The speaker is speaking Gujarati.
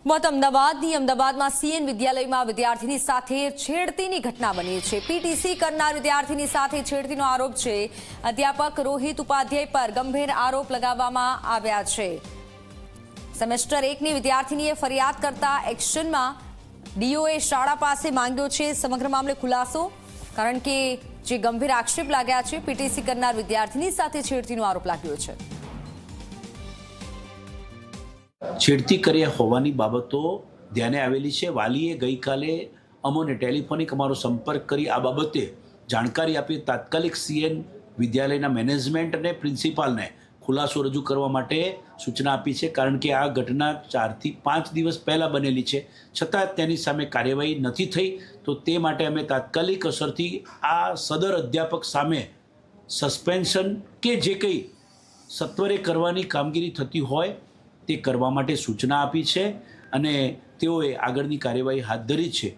મત અમદાવાદમાં સીએન વિદ્યાલયમાં વિદ્યાર્થીની સાથે છેડતીની ઘટના બની છે। પીટીસી કરનાર વિદ્યાર્થીની સાથે છેડતીનો આરોપ છે। અધ્યાપક રોહિત ઉપાધ્યાય પર ગંભીર આરોપ લગાવવામાં આવ્યા છે। સેમેસ્ટર 1ની વિદ્યાર્થીનીએ ફરિયાદ કરતા એક્શનમાં ડીઓએ શાળા પાસે માંગ્યો છે સમગ્ર મામલે ખુલાસો, કારણ કે જે ગંભીર આક્ષેપ લાગ્યા છે પીટીસી કરનાર વિદ્યાર્થીની સાથે છેડતીનો આરોપ લાગ્યો છે। છેડતી કર્યા હોવાની બાબતો ધ્યાને આવેલી છે। વાલીએ ગઈકાલે અમોને ટેલિફોનિક અમારો સંપર્ક કરી આ બાબતે જાણકારી આપી તાત્કાલિક સીએન વિદ્યાલયના મેનેજમેન્ટ અને પ્રિન્સિપાલને ખુલાસો રજૂ કરવા માટે સૂચના આપી છે, કારણ કે આ ઘટના 4 થી 5 દિવસ પહેલાં બનેલી છે, છતાં તેની સામે કાર્યવાહી નથી થઈ। તો તે માટે અમે તાત્કાલિક અસરથી આ સદર અધ્યાપક સામે સસ્પેન્શન કે જે કંઈ સત્વરે કરવાની કામગીરી થતી હોય તે કરવા માટે સૂચના આપી છે અને તેઓએ આગળની કાર્યવાહી હાથ ધરી છે।